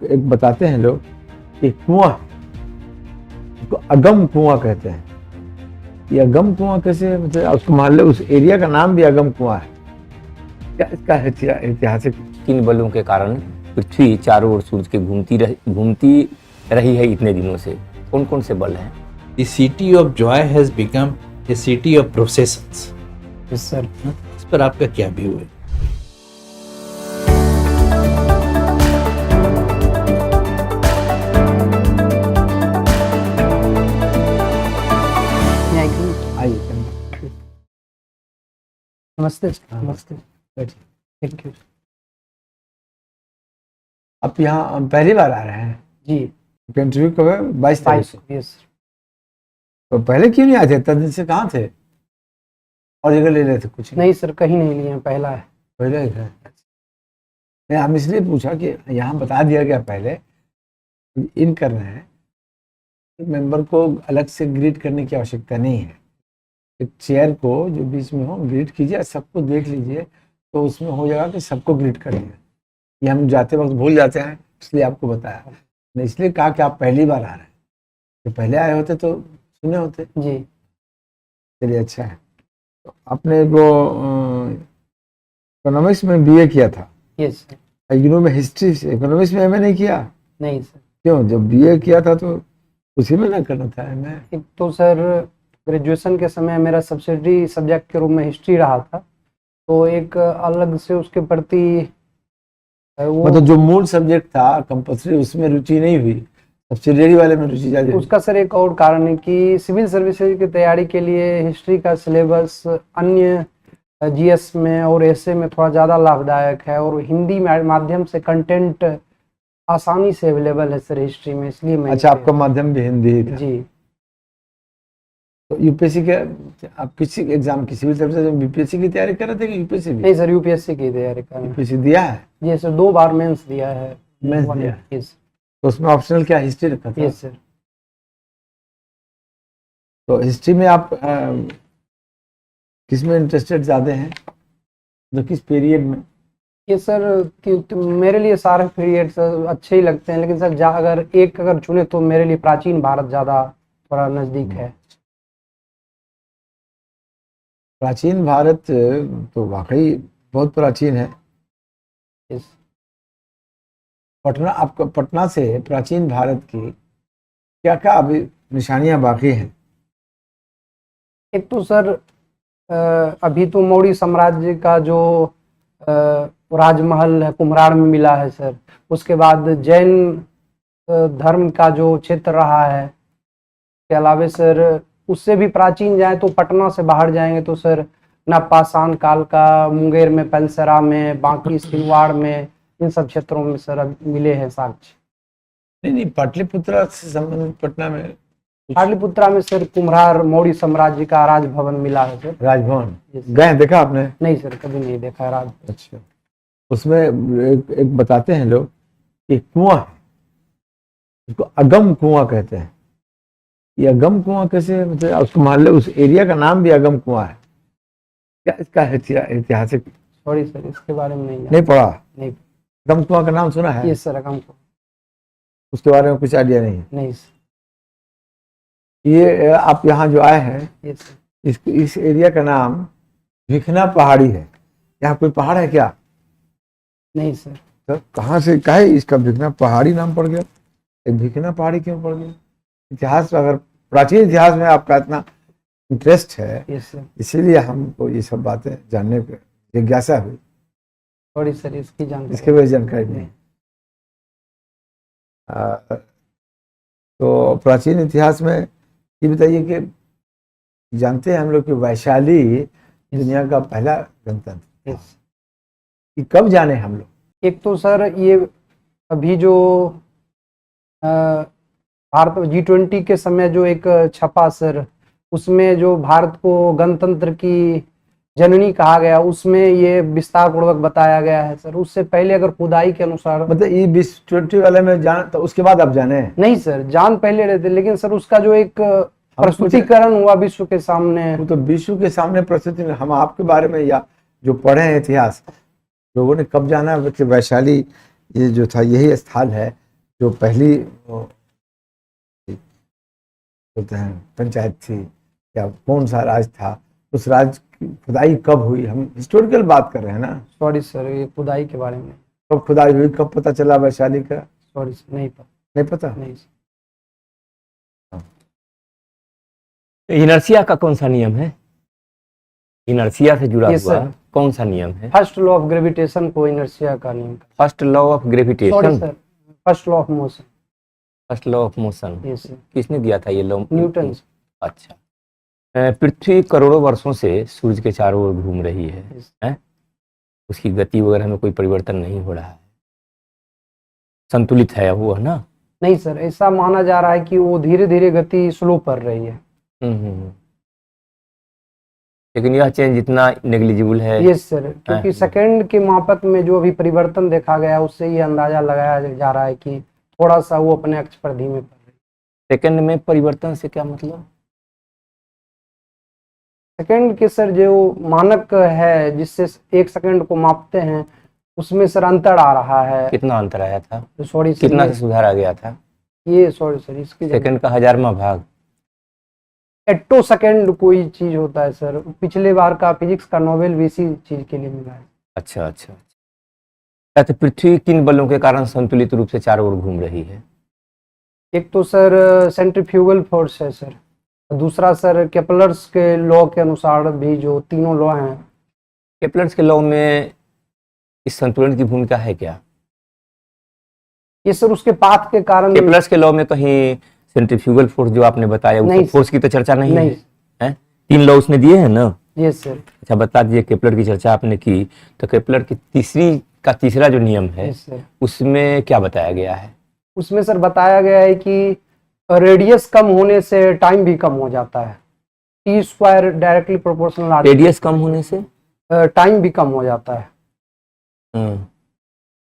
एक बताते हैं लोग कि कुआं, उसको अगम कुआं कहते हैं। ये अगम कुआं कैसे, मतलब उसको मान लो उस एरिया का नाम भी अगम कुआं है। क्या इसका ऐतिहासिक? किन बलों के कारण पृथ्वी चारों ओर सूरज के घूमती रही है इतने दिनों से? कौन कौन से बल हैं? The city of joy has become a city of processions. Yes sir. इस पर आपका क्या व्यू है? आइए नमस्ते सर। नमस्ते। बैठिए। Thank you. आप यहाँ पहली बार आ रहे हैं? जी। इंटरव्यू कब है? 22 तारीख को। Yes sir. तो पहले क्यों नहीं आए थे? इतना दिन से कहाँ थे? और जगह ले रहे थे कुछ? नहीं सर, कहीं नहीं लिए, पहला है। पहले ही है। नहीं, हम इसलिए पूछा कि यहाँ बता दिया गया पहले इन कर रहे हैं, मेंबर को अलग से ग्रीट करने की आवश्यकता नहीं है। एक चेयर को जो बीच में हो ग्रीट कीजिए, सबको देख लीजिए, तो उसमें हो जाएगा कि सबको ग्रीट करेंगे। ये हम जाते वक्त भूल जाते हैं, इसलिए आपको बताया। मैं इसलिए कहा कि आप पहली बार आ रहे हैं, तो पहले आए होते तो सुने होते। जी। चलिए, अच्छा है। तो आपने वो इकोनॉमिक्स में बीए किया था? Yes sir. इग्नू में हिस्ट्री से, इकोनॉमिक्स में एमए नहीं किया? नहीं सर। क्यों? जब बीए किया था तो उसी में ना करना था एमए? एक तो सर ग्रेजुएशन के समय मेरा सब्सिडरी सब्जेक्ट के रूप में हिस्ट्री रहा था, तो एक अलग से उसके प्रति वो मतलब जो मूल सब्जेक्ट था कंपल्सरी, उसमें रुचि नहीं हुई, सब्सिडियरी वाले में रुचि ज्यादा हुई। उसका सर एक और कारण है कि सिविल सर्विसेज की तैयारी के लिए हिस्ट्री का सिलेबस अन्य जीएस में और एसए में थोड़ा ज़्यादा लाभदायक है, और हिंदी माध्यम से कंटेंट आसानी से अवेलेबल है सर हिस्ट्री में, इसलिए मैं। अच्छा, आपका माध्यम भी हिंदी ही था? जी। तो यूपीएससी के आप किसी एग्जाम की, सिविल सर्विसेज में बीपीएससी की तैयारी कर रहे थे कि यूपीएससी भी? नहीं सर, यूपीएससी की तैयारी कर रहे हैं। यूपीएससी दिया है? जी सर, 2 बार मेंस दिया है। मेंस दिया है? यस। तो उसमें ऑप्शनल क्या हिस्ट्री रखा था? Yes sir. तो हिस्ट्री में आप किस में इंटरेस्टेड ज्यादा हैं, तो किस पीरियड में? ये सर मेरे लिए सारे पीरियड्स अच्छे ही लगते हैं, लेकिन सर अगर चुने तो मेरे लिए प्राचीन भारत ज़्यादा थोड़ा नज़दीक है। प्राचीन भारत तो वाकई बहुत प्राचीन है। यस। पटना, आपका पटना से प्राचीन भारत की क्या क्या अभी निशानियां बाकी हैं? एक तो सर अभी तो मौर्य साम्राज्य का जो राजमहल है कुम्हरार में मिला है सर। उसके बाद जैन धर्म का जो क्षेत्र रहा है, के अलावा सर उससे भी प्राचीन जाए तो पटना से बाहर जाएंगे तो सर नवपाषाण काल का मुंगेर में, पेलसरा में, बांकी सिलवाड़ में, इन सब क्षेत्रों में सर अभी मिले हैं साक्ष्य। नहीं, पाटलिपुत्रा से संबंधित पटना में, पाटलिपुत्रा में सर कुम्हरार मौर्य साम्राज्य का राजभवन मिला है सर। राजभवन Yes, गए, देखा आपने? नहीं सर, कभी नहीं देखा राज। अच्छा, उसमें एक बताते हैं लोग कि कुआं है, उसको अगम कुआं कहते हैं। ये अगम कुआं कैसे, मतलब उसको मान लो उस एरिया का नाम भी अगम कुआं है। क्या इसका ऐतिहासिक? सॉरी सर, इसके बारे में नहीं पढ़ा? नहीं। अगम कुआं का नाम सुना है? ये सर अगम को उसके बारे में कुछ आइडिया नहीं है? नहीं सर। ये आप यहाँ जो आए हैं, ये सर इस एरिया का नाम भिखना पहाड़ी है। यहाँ कोई पहाड़ है क्या? नहीं सर। तो कहाँ से काहे इसका भिखना पहाड़ी नाम पड़ गया? एक भिखना पहाड़ी क्यों पड़ गया? इतिहास, अगर प्राचीन इतिहास में आपका इतना इंटरेस्ट है, यस सर। इसीलिए हमको ये सब बातें जानने की जिज्ञासा हुई। सॉरी सर, इसकी जानकारी इसके बारे में जानकारी नहीं। तो प्राचीन इतिहास में ये बताइए कि जानते हैं हम लोग कि वैशाली दुनिया का पहला गणतंत्र, यस। कि कब जाने हम लोग? एक तो सर ये अभी जो भारत G20 के समय जो एक छपा सर, उसमें जो भारत को गणतंत्र की जननी कहा गया, उसमें ये विस्तार पूर्वक बताया गया है सर। उससे पहले अगर खुदाई के अनुसार, मतलब ये 2020 वाले में जान, तो उसके बाद आप जाने? नहीं सर, जान पहले रहते, लेकिन सर उसका जो एक प्रस्तुतिकरण हुआ विश्व के सामने, वो तो विश्व के सामने प्रस्तुति, हम आपके बारे में या जो पढ़े हैं इतिहास, लोगों ने कब जाना कि वैशाली ये जो था यही स्थल है जो पहली होते हैं पंचायत थी या कौन सा राज था, उस राज की खुदाई कब हुई? हम हिस्टोरिकल बात कर रहे हैं ना। सॉरी सर, ये खुदाई के बारे में कब खुदाई हुई, कब पता चला वैशाली का? सॉरी सर, नहीं पता। नहीं पता। नहीं सर। इनर्शिया का कौन सा नियम है? इनर्शिया से जुड़ा Yes, हुआ sir. कौन सा नियम है? फर्स्ट लॉ ऑफ ग्रेविटेशन को इनर्शिया का नियम। First law of sorry gravitation, sir, first law of motion. First law of motion yes sir, किसने दिया था ये लॉ? न्यूटन। अच्छा। पृथ्वी करोड़ों वर्षों से सूरज के चारों ओर घूम रही है, Yes. हैं? उसकी गति वगैरह में कोई परिवर्तन नहीं हो रहा है, संतुलित है वो, है ना? नहीं सर, ऐसा माना जा रहा है कि वो धीरे धीरे गति स्लो कर रही है। हम्म। लेकिन यह चेंज इतना नेग्लिजिबल है। यस सर, क्योंकि हाँ। सेकंड के मापक में जो अभी परिवर्तन देखा गया उससे ये अंदाजा लगाया जा रहा है कि थोड़ा सा वो अपने अक्ष पर धीमे पड़ रही है। सेकंड में परिवर्तन से क्या मतलब? सेकंड के सर जो मानक है जिससे एक सेकंड को मापते हैं उसमें सर अंतर आ रहा है। कितना अंतर आया था? सॉरी सर, कितना से सुधार आ गया था? ये सॉरी सर, इसकी सेकंड का 1000वां भाग। एट्टो सेकंड कोई चीज होता है सर, पिछले बार का फिजिक्स का नोबेल भी इसी चीज के लिए मिला है। अच्छा अच्छा अच्छा। तो पृथ्वी किन बलों के कारण संतुलित रूप से चारों ओर घूम रही है? एक तो सर सेंट्रीफ्यूगल फोर्स है सर, दूसरा सर केपलर्स के लॉ के अनुसार भी जो तीनों लॉ हैं। केपलर्स के लॉ में इस संतुलन की भूमिका है क्या? ये सर उसके पाथ के कारण। केपलर्स के लॉ में कहीं सेंट्रीफ्यूगल फोर्स जो आपने बताया नहीं, उस फोर्स की तो चर्चा नहीं नहीं। है? 3 लॉ उसने दिए हैं ना? Yes sir. अच्छा बता दीजिए, केपलर की चर्चा आपने की तो केपलर की तीसरा जो नियम है यस सर, उसमें क्या बताया गया है? उसमें सर बताया गया है कि रेडियस कम होने से टाइम भी कम हो जाता है। T square directly proportional radius कम होने से टाइम भी कम हो जाता है।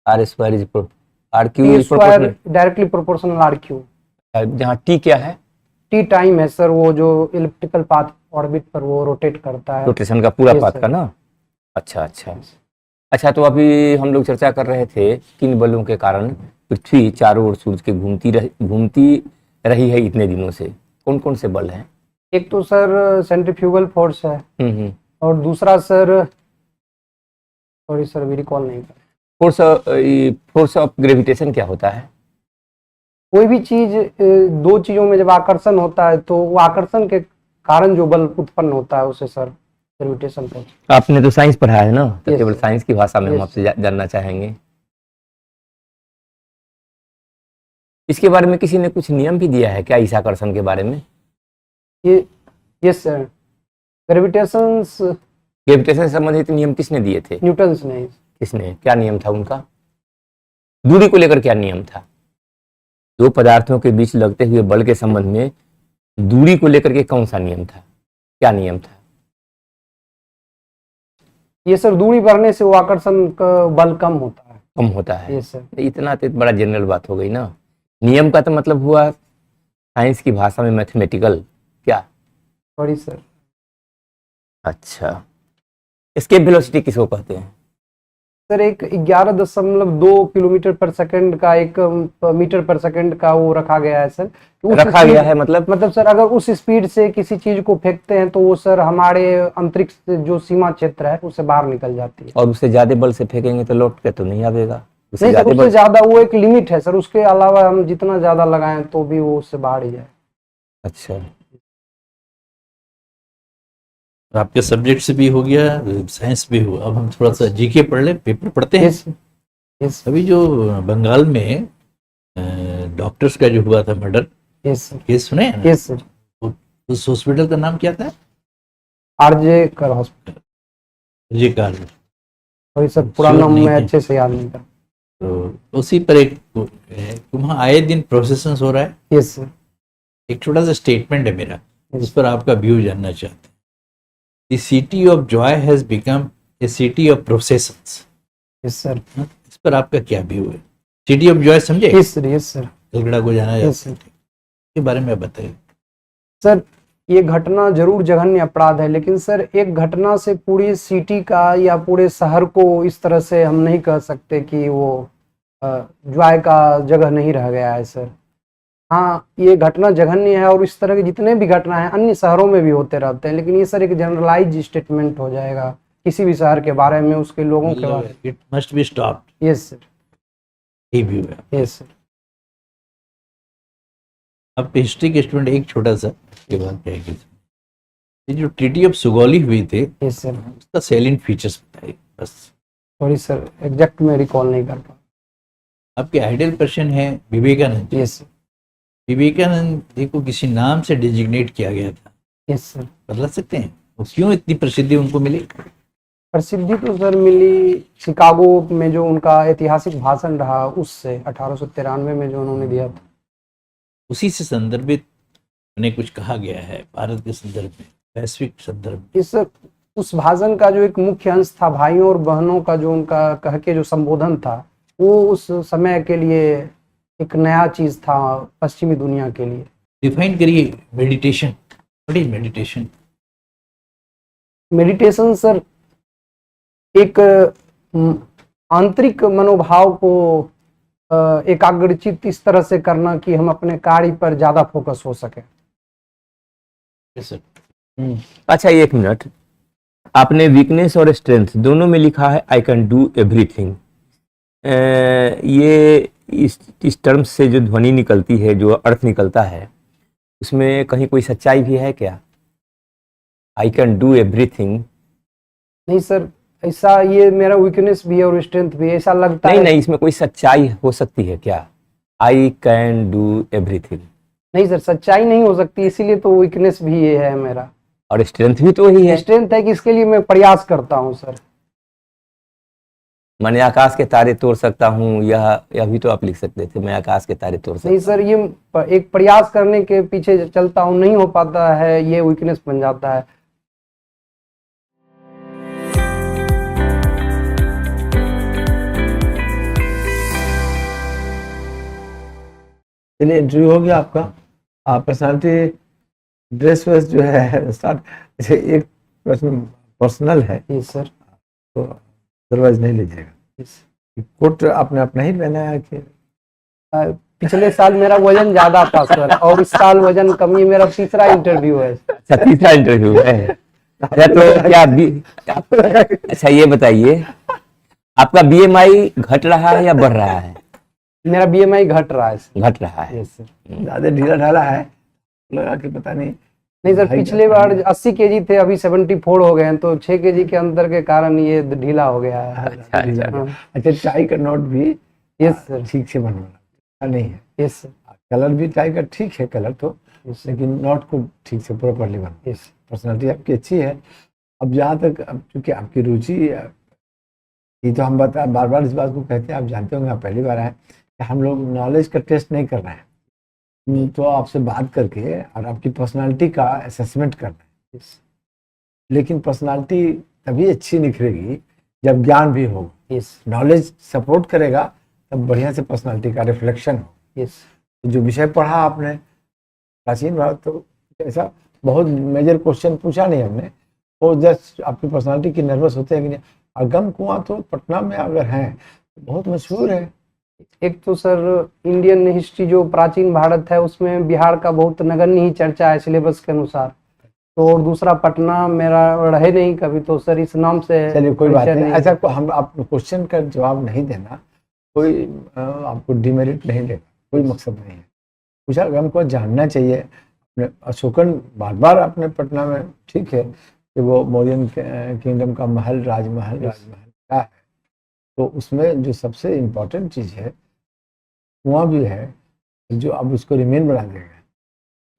R square is R cube T is square proportional. Directly proportional R cube. जहाँ टी क्या है? टी टाइम है सर, वो जो इलिप्टिकल पाथ ऑर्बिट पर वो रोटेट करता है। रोटेशन का पूरा Yes, पाथ sir. का ना? अच्छा अच्छा अच्छा। तो अभी हम लोग चर्चा कर रहे थे किन बलों के कारण पृथ्वी चारों ओर सूरज के घूमती रही है इतने दिनों से? कौन कौन से बल हैं? एक तो सर सेंट्रीफ्यूगल फोर्स है हम्म। और दूसरा सर सॉरी सर, अभी रिकॉल नहीं कर। फोर्स ऑफ ग्रेविटेशन क्या होता है? कोई भी चीज दो चीजों में जब आकर्षण होता है तो वो आकर्षण के कारण जो बल उत्पन्न होता है उसे सर ग्रेविटेशन फोर्स। आपने तो साइंस पढ़ा है ना, तो Yes, केवल sir. साइंस की भाषा में हम Yes. आपसे जानना चाहेंगे। इसके बारे में किसी ने कुछ नियम भी दिया है क्या, इस आकर्षण के बारे में? ये यस सर, ग्रेविटेशन ग्रेविटेशन से संबंधित नियम किसने दिए थे? न्यूटन ने। किसने, क्या नियम था उनका? दूरी को लेकर क्या नियम था? दो पदार्थों के बीच लगते हुए बल के संबंध में दूरी को लेकर के कौन सा नियम था, क्या नियम था? ये सर दूरी बढ़ने से वो आकर्षण का बल कम होता है। कम होता है। Yes sir. इतना तो बड़ा जनरल बात हो गई ना। नियम का तो मतलब हुआ साइंस की भाषा में मैथमेटिकल, क्या? Sorry sir. अच्छा, एस्केप वेलोसिटी किसको कहते हैं? सर एक 11.2 किलोमीटर पर सेकंड का, 1 मीटर पर सेकंड का वो रखा गया है सर। उस रखा speed- गया है मतलब सर अगर उस स्पीड से किसी चीज को फेंकते हैं तो वो सर हमारे अंतरिक्ष जो सीमा क्षेत्र है उससे बाहर निकल जाती है। और उससे ज्यादा बल से फेंकेंगे तो लौट के तो नहीं आवेगा। उससे नहीं सर, ज्यादा उससे बल। ज्यादा वो एक लिमिट है सर, उसके अलावा हम जितना ज्यादा लगाएं तो भी वो उससे बाहर ही जाए। अच्छा, आपके सब्जेक्ट से भी हो गया, साइंस भी हुआ। अब हम थोड़ा सा जीके पढ़ ले, पेपर पढ़ते हैं। यस यस अभी जो बंगाल में डॉक्टर्स का जो हुआ था मर्डर यस सर। केस, सुने हैं ना? Yes sir. उस हॉस्पिटल का नाम क्या था? आरजे कर हॉस्पिटल। जी कार। और सर पूरा Sure नाम नहीं मैं है। अच्छे से याद नहीं कर। तो उसी पर एक वहाँ आए दिन प्रोसेशन हो रहा है। Yes sir. एक छोटा सा स्टेटमेंट है मेरा, Yes. इस पर आपका व्यू जानना चाहते हैं। The city of joy has become a city of processions. Yes sir. इस पर आपका क्या व्यू है? सिटी ऑफ जॉय समझे? Yes sir. Yes sir. Calcutta को जाना Yes, जाता है, इसके बारे में बताइए। सर ये घटना जरूर जघन्य अपराध है, लेकिन सर एक घटना से पूरी सिटी का या पूरे शहर को इस तरह से हम नहीं कह सकते कि वो ज्वाय का जगह नहीं रह गया है सर। हाँ, ये घटना जघन्य है और इस तरह के जितने भी घटना है अन्य शहरों में भी होते रहते हैं, लेकिन ये सर एक जनरलाइज स्टेटमेंट हो जाएगा किसी भी शहर के बारे में, उसके लोगों के बारे में। It must be stopped. Yes sir, ये व्यू है। Yes sir. अब हिस्ट्री के स्टूडेंट एक छोटा सा के बाद कहेंगे, ये जो ट्रीटी ऑफ सुगौली हुई थे यस सर, उसका सेलिएंट फीचर्स बताइए बस। सॉरी सर, एग्जैक्ट में रिकॉल नहीं कर पा। आपके आइडियल पर्सन है विवेकानंद जी। यस सर, विवेकानंद जी को किसी नाम से डिजिग्नेट किया गया था, यस सर। बता सकते हैं वो क्यों इतनी प्रसिद्धि उनको मिली? प्रसिद्धि तो सर मिली शिकागो में जो उनका ऐतिहासिक भाषण रहा उससे, 1893 में जो उन्होंने दिया था। उसी से संदर्भित उन्हें कुछ कहा गया है भारत के संदर्भ में, वैश्विक संदर्भ में। इस उस भाषण का जो एक मुख्य अंश था, भाइयों और बहनों का जो उनका कह के जो संबोधन था, वो उस समय के लिए एक नया चीज था पश्चिमी दुनिया के लिए। डिफाइन करिए meditation. What is meditation? Meditation sir एक आंतरिक मनोभाव को एकाग्रचित इस तरह से करना कि हम अपने कार्य पर ज्यादा फोकस हो सके। Yes sir. अच्छा, एक मिनट, आपने वीकनेस और स्ट्रेंथ दोनों में लिखा है आई कैन डू एवरीथिंग। ये इस टर्म से जो ध्वनि निकलती है, जो अर्थ निकलता है, उसमें कहीं कोई सच्चाई भी है क्या? I can do everything. नहीं सर, ऐसा ये मेरा वीकनेस भी है और स्ट्रेंथ भी है, ऐसा लगता है। नहीं, इसमें कोई सच्चाई हो सकती है क्या? I can do everything. नहीं सर, सच्चाई नहीं हो सकती, इसीलिए तो वीकनेस भी ये है मेरा। और स्ट्रेंथ भी तो वही है। स्ट्रेंथ है कि इसके लिए मैं प्रयास करता हूँ सर। मैंने आकाश के तारे तोड़ सकता हूँ, यह भी तो आप लिख सकते थे, मैं आकाश के तारे तोड़ सकता नहीं सर, ये एक प्रयास करने के पीछे चलता हूँ, नहीं हो पाता है, ये वीकनेस बन जाता है। चलिए, इंटरव्यू हो गया आपका। आप पर्सनालिटी ड्रेस वेस जो है स्टार्ट, जैसे एक प्रश्न पर्सनल है यस सर। तो अदरवाइज नहीं लीजिएगा। यस। कोट आपने अपना ही पहना है कि पिछले साल मेरा वजन ज्यादा था सर, और इस साल वजन कमी। मेरा तीसरा इंटरव्यू है। अच्छा, तीसरा इंटरव्यू है। अच्छा, तो क्या अच्छा ये बताइए, आपका बीएमआई घट रहा है या बढ़ रहा है? मेरा बीएमआई घट रहा है सर। घट रहा है। Yes sir. ज्यादा ढीला ढाला है, लगा कि पता नहीं। नहीं सर, पिछले बार 80 केजी थे, अभी 74 हो गए हैं, तो 6 केजी के अंतर के कारण ये ढीला हो गया है। अच्छा, हाँ। अच्छा, टाई का नॉट भी यस सर। ठीक से बनवाना नहीं है। Yes sir. कलर भी टाई का ठीक है, कलर तो, यस लेकिन नॉट को ठीक से प्रॉपरली बनवाना। यस। पर्सनालिटी आपकी अच्छी है। अब जहाँ तक, अब चूंकि आपकी रुचि, ये तो हम बार बार इस बात को कहते हैं, आप जानते होंगे, आप पहली बार आए, कि हम लोग नॉलेज का टेस्ट नहीं कर रहे हैं, तो आपसे बात करके और आपकी पर्सनालिटी का असेसमेंट करना है। लेकिन पर्सनालिटी तभी अच्छी निखरेगी जब ज्ञान भी होगा। यस। नॉलेज सपोर्ट करेगा तब बढ़िया से पर्सनालिटी का रिफ्लेक्शन हो। यस। तो जो विषय पढ़ा आपने प्राचीन भारत, तो ऐसा बहुत मेजर क्वेश्चन पूछा नहीं हमने, वो जस्ट आपकी पर्सनालिटी की नर्वस होते हैं कि नहीं। अगम कुआं तो पटना में अगर हैं तो बहुत मशहूर है। एक तो सर इंडियन हिस्ट्री जो प्राचीन भारत है उसमें बिहार का बहुत नगण्य ही चर्चा है सिलेबस के अनुसार। तो और दूसरा पटना मेरा रहे नहीं कभी, तो सर इस नाम से चलिए कोई बात नहीं। नहीं। ऐसा हम आप क्वेश्चन का जवाब नहीं देना, कोई आपको डिमेरिट नहीं देगा, कोई मकसद नहीं है। पूछा हमको जानना चाहिए। अपने अशोकन बार बार अपने पटना में, ठीक है कि वो मौर्यन किंगडम का महल, राजमहल क्या है, तो उसमें जो सबसे इम्पोर्टेंट चीज़ है कुआं भी है, जो अब उसको रिमेन बना दिया गया।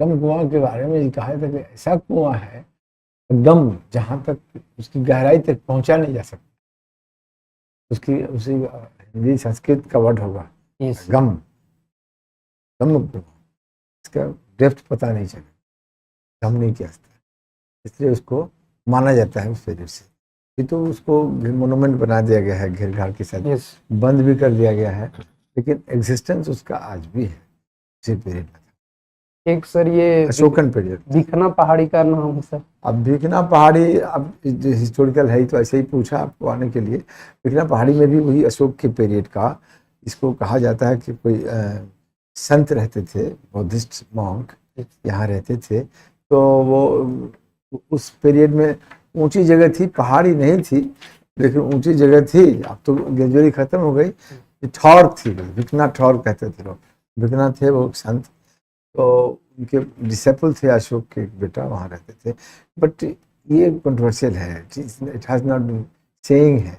गम कुआं के बारे में कहा था कि ऐसा कुआं है गम जहाँ तक उसकी गहराई तक पहुँचा नहीं जा सकता। उसी हिंदी संस्कृत का वर्ड होगा यस। गम कुआं, इसका डेप्थ पता नहीं चला, गम नहीं किया जाता, इसलिए उसको माना जाता है उस वजह से। ये तो उसको मोनूमेंट बना दिया गया है घेर घार के साथ, यस। बंद भी कर दिया गया है, लेकिन एग्जिस्टेंस उसका आज भी है उसी पीरियड में। एक सर ये अशोकन पीरियड। दिखना पहाड़ी का नाम है सर। अब भिखना पहाड़ी, अब हिस्टोरिकल है तो ऐसे ही पूछा आपको आने के लिए। भिखना पहाड़ी में भी वही अशोक के पीरियड का इसको कहा जाता है कि कोई संत रहते थे, बौद्धिस्ट मॉन्क यहाँ रहते थे, तो वो उस पीरियड में ऊंची जगह थी, पहाड़ी नहीं थी लेकिन ऊंची जगह थी, अब तो ग्रेजुअली खत्म हो गई। ठौर थी, भिकना ठौर कहते थे लोग, भिकना थे वो संत, तो उनके डिसेपल थे, अशोक के बेटा वहाँ रहते थे। बट ये कंट्रोवर्शियल है, it has not been saying है,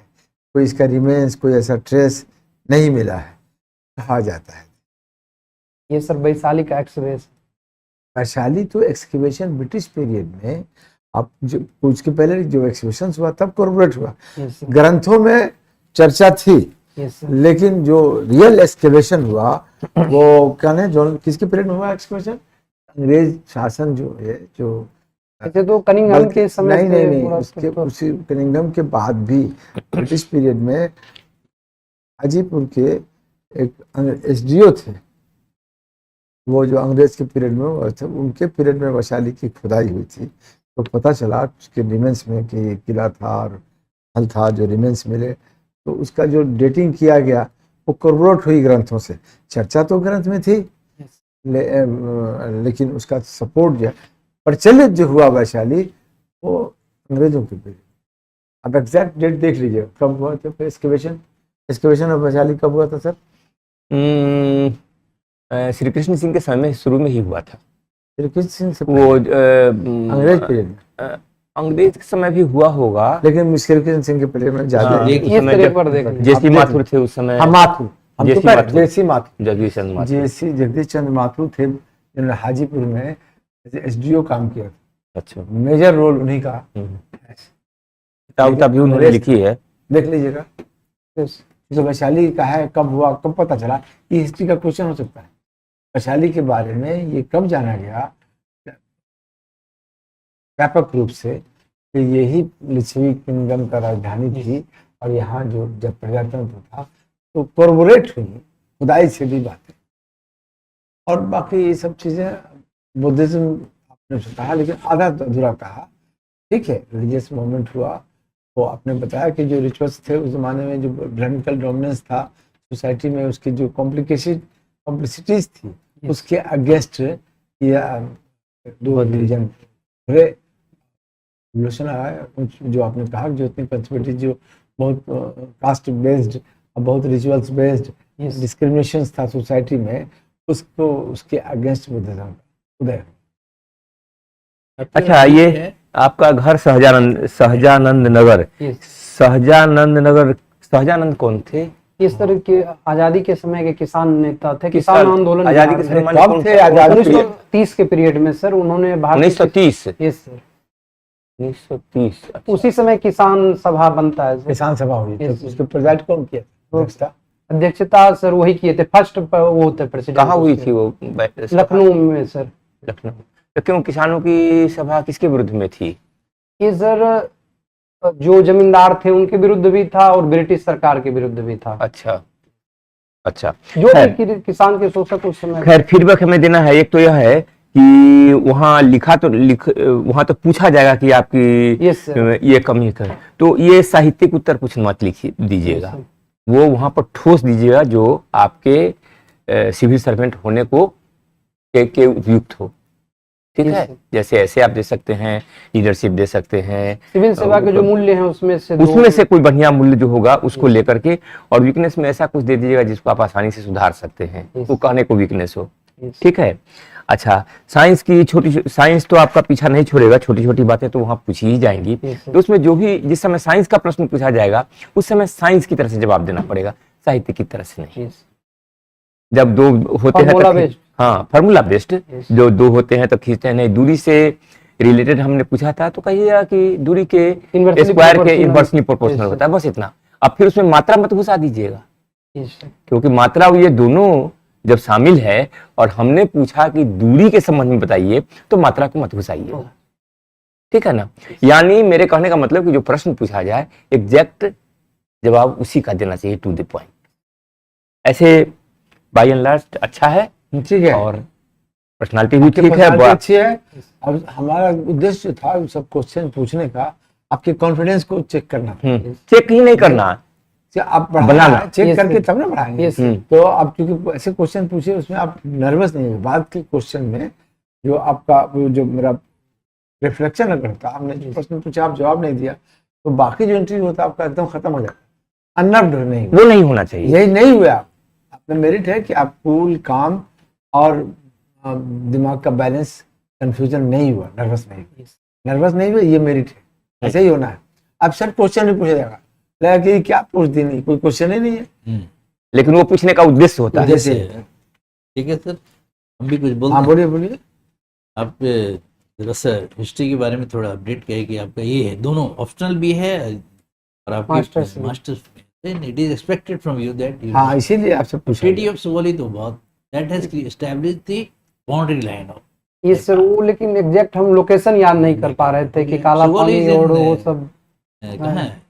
कोई इसका रिमेन्स, कोई ऐसा ट्रेस नहीं मिला है, कहा जाता है। ये सर वैशाली का एक्सप्रेस। वैशाली तो एक्सकेवेशन ब्रिटिश पीरियड में, आप जो उसके पहले जो एक्सकेवेशन हुआ तब कॉर्पोरेट हुआ, ग्रंथों में चर्चा थी, लेकिन जो रियल एक्सकेवेशन हुआ वो क्या है, जो किसके पीरियड में हुआ एक्सकेवेशन? अंग्रेज शासन जो है, जो ऐसे तो कनिंघम के समय नहीं से नहीं नहीं, पूरा उसके तो- उसी कनिंघम के बाद भी ब्रिटिश पीरियड में हाजीपुर के एक एसडीओ थे, वो जो अंग्रेज के पीरियड में हुए थे, उनके पीरियड में वैशाली की खुदाई हुई थी, तो पता चला उसके रिमेन्स में कि किला था और हल था, जो रिमेन्स मिले, तो उसका जो डेटिंग किया गया वो कॉर्पोरेट हुई ग्रंथों से। चर्चा तो ग्रंथ में थी, लेकिन उसका सपोर्ट जो प्रचलित जो हुआ वैशाली, वो अंग्रेजों के पीरियड। अब एग्जैक्ट डेट देख लीजिए कब हुआ था एक्सकेवेशन ऑफ वैशाली कब हुआ था सर? श्री कृष्ण सिंह के समय में शुरू में ही हुआ था। श्री कृष्ण सिंह से वो अंग्रेज पीरियड में, अंग्रेज के समय भी हुआ होगा, लेकिन श्री कृष्ण सिंह के पीरियड में ज्यादा। हाँ, एक ये समय तरह जब पर देख लीजिए। जेसी माथुर थे उस समय, हाँ माथुर, हम तो जेसी कह रहे माथुर। जेसी माथुर, जगदीश चंद्र माथुर। जगदीश चंद्र माथुर थे, जिन्होंने हाजीपुर में एसडीओ काम किया था, अच्छा, मेजर रोल उन्हीं का। किताब भी उन्होंने लिखी है। देख लीजिएगा, तो वैशाली का है, कब हुआ, कब पता चला, ये हिस्ट्री का क्वेश्चन हो सकता है। वैशाली के बारे में ये कब जाना गया व्यापक रूप से कि यही लिच्छवी किंगडम का राजधानी थी, और यहाँ जो जब प्रजातंत्र था तो कॉर्पोरेट हुई खुदाई से भी बातें, और बाकी ये सब चीजें बुद्धिज्म आपने कहा, लेकिन आधा तो अधूरा कहा। ठीक है, रिलीजियस मूवमेंट हुआ, वो आपने बताया कि जो रिचुअल्स थे उस जमाने में, जो ब्राह्मणिकल डोमिनेंस था सोसाइटी में, उसकी जो कॉम्प्लिसिटीज थी, उसके अगेंस्ट या दो रिलीजन पूरे रिवोल्यूशन आया। जो आपने कहा जो इतनी कंस्पिरेसी, जो बहुत कास्ट बेस्ड और बहुत रिचुअल्स बेस्ड डिस्क्रिमिनेशन था सोसाइटी में, उसको उसके अगेंस्ट बुद्धिज्म उदय। अच्छा, ये आपका घर सहजानंद नगर, सहजानंद कौन थे? इस तरह के आजादी के समय के किसान नेता थे, किसान आंदोलन आजादी के बिहार में। समय कब थे आजादी? 1930 के पीरियड में सर, उन्होंने भारतीय 1930। Yes sir, 1930। उसी समय किसान सभा बनता है सर। किसान सभा हुई, Yes, तो उसके प्रेसिडेंट कौन किया था? अध्यक्षता? अध्यक्षता सर वही किए थे, फर्स्ट वो थे प्रेसिडेंट। कहाँ हुई थी वो? लखनऊ में सर। लखनऊ। तो क्यों किसानों की सभा किसके विरुद्ध में थी? ये सर जो जमींदार थे उनके विरुद्ध भी था और ब्रिटिश सरकार के विरुद्ध भी था। अच्छा अच्छा, जो खैर। भी किसान के शोषक उस समय। खैर, फीडबैक हमें देना है। एक तो यह है कि वहां तो पूछा जाएगा कि आपकी यस सर, ये कमी है, तो ये साहित्यिक उत्तर कुछ मत लिखिए दीजिएगा, वो वहां पर ठोस दीजिएगा जो आपके सिविल सर्वेंट होने को के उपयुक्त हो। ठीक Yes, है, sir. जैसे ऐसे आप दे सकते हैं, लीडरशिप दे सकते हैं, सिविल सेवा के जो मूल्य हैं उसमें से कोई बढ़िया मूल्य जो होगा उसको लेकर के, और वीकनेस में ऐसा कुछ दे दीजिएगा जिसको आप आसानी से सुधार सकते हैं, Yes. वो कहने को वीकनेस हो। Yes. ठीक है। अच्छा, साइंस तो आपका पीछा नहीं छोड़ेगा, छोटी छोटी बातें तो वहां पूछी ही जाएंगी। Yes, sir. तो उसमें जो भी जिस समय साइंस का प्रश्न पूछा जाएगा उस समय साइंस की तरफ से जवाब देना पड़ेगा, साहित्य की तरफ से नहीं। Yes. जब दो होते हैं Formula तो based. हाँ, फार्मूला बेस्ड। Yes. जो दो होते हैं तो खींचते हैं नहीं। दूरी से रिलेटेड हमने पूछा था तो कहिएगा कि दूरी के Inversely स्क्वायर के proportional. Inversely proportional Yes, sir. होता है, बस इतना। अब फिर उसमें मात्रा मत घुसा दीजिएगा, Yes, sir. क्योंकि मात्रा और ये दोनों जब शामिल है और हमने पूछा कि दूरी के संबंध में बताइए तो मात्रा को मत घुसाइए। ठीक है ना? यानी मेरे कहने का मतलब कि जो प्रश्न पूछा जाए एग्जैक्ट जवाब उसी का देना चाहिए, टू द पॉइंट। ऐसे बाय एंड लार्ज अच्छा है, ठीक है, और पर्सनालिटी भी आपकी ठीक है। personality अच्छी है। अब हमारा उद्देश्य जो था सब क्वेश्चन पूछने का, आपके कॉन्फिडेंस को चेक करना था। चेक ही नहीं करना, आप बनाना। बढ़ाना चेक Yes, करके sir. तब ना बढ़ाएंगे। Yes, sir. तो आप क्योंकि ऐसे क्वेश्चन पूछे उसमें आप नर्वस नहीं हो, बाद के क्वेश्चन में जो आपका वो जो मेरा रिफ्लेक्शन अगर होता, आपने जो प्रश्न पूछा आप जवाब नहीं दिया, तो बाकी जो इंटरव्यू होता आपका एकदम खत्म हो जाता, अनर्व्ड नहीं। वो नहीं होना चाहिए। यही नहीं हुआ, आपका मेरिट है कि आप कूल काम और दिमाग का बैलेंस, कंफ्यूजन नहीं हुआ, नर्वस नहीं हुआ, नर्वस नहीं हुआ, ये मेरिट है, ऐसे ही होना है। अब सर क्वेश्चन नहीं पूछा जाएगा, लगा कि क्या पूछ दी, नहीं कोई क्वेश्चन ही नहीं है। लेकिन वो पूछने का उद्देश्य होता है। जैसे ठीक है सर, हम भी कुछ बोलते हाँ हैं। बोलिए बोलिए। आप जरा सा हिस्ट्री के बारे में थोड़ा अपडेट करें कि आपका ये है, दोनों ऑप्शनल भी है और आपके Masters भी। Masters then it is expected from you that you हाँ इसीलिए आपसे पूछा ट्रीटी ऑफ सुगौली तो बहुत that has established the boundary line of ये सर वो, लेकिन एग्जैक्ट हम लोकेशन याद नहीं कर पा रहे थे कि काला सुगौली पानी is in, और वो सब कहाँ है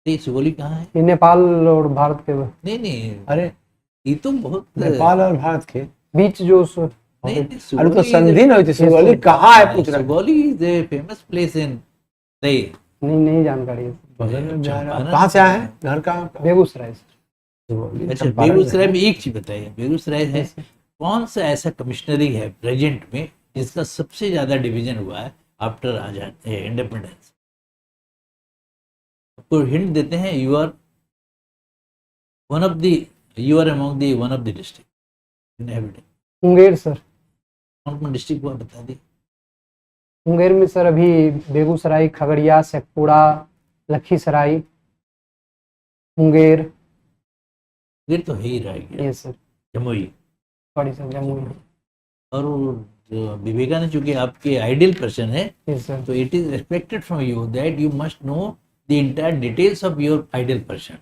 ये सुगौली कहाँ है? ये नेपाल और भारत के नहीं नहीं, अरे ये तो बहुत नेपाल और भारत के, बीच जो नहीं, नहीं, अरे तो सुगौली is संधि नहीं हुई थी, सुगौली कहाँ है पूछ रहा है। Sugauli is a famous place in नहीं जानकारी है। कहाँ से आए हैं, घर कहाँ का? बेगूसराय सर। सुगौली, अच्छा, चंपारण बेगूसराय है। में एक चीज बताइए, बेगूसराय है कौन सा ऐसा कमिश्नरी है प्रेजेंट में जिसका सबसे ज्यादा डिवीजन हुआ है आफ्टर आजाद इंडिपेंडेंस? आपको हिंट देते हैं, you are one of the you are among the one of the district inhabited. Munger sir. कौन कौन डिस्ट्रिक्ट हुआ बता दी? मुंगेर में सर अभी बेगूसराय, खगड़िया, शेखपुरा, लखीसराय, मुंगेर, ये तो है ही रह गया, ये sir Jamui. Sorry sir Jamui. और वो जो विवेकानंद चूंकि आपके आइडियल पर्सन है, ये sir so it is expected from you that you must know the entire details of your ideal person.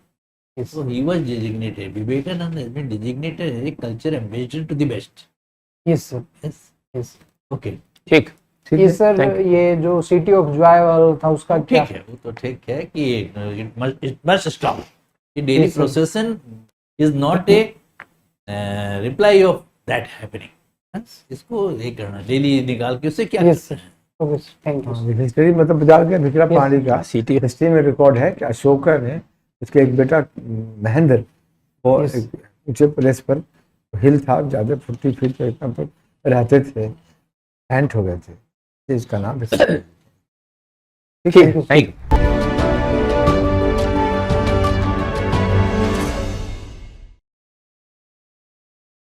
yes, So he was designated. Vivekananda has been designated as a culture ambassador to the best. yes sir Yes. yes Okay. ठीक। ठीक ये है। Sir thank ये जो city of Joy वाला था उसका क्या? ठीक है, वो तो ठीक है कि it must stop. The daily Yes, sir. procession is not a reply of that happening. Yes? इसको ये करना डेली निकाल के उससे क्या Yes, करना है? Okay thank you. हिस्ट्री मतलब बता के विक्रम Yes. पांडे का सिटी हिस्ट्री में रिकॉर्ड है कि अशोका ने, उसके एक बेटा महेंद्र, वो Yes. एक ऊंचे प्लेस पर हिल था, ज्यादा 40 फीट पे इतना पर रहते थे, एंट हो गए थे, इसका नाम है। ठीक है, थैंक यू।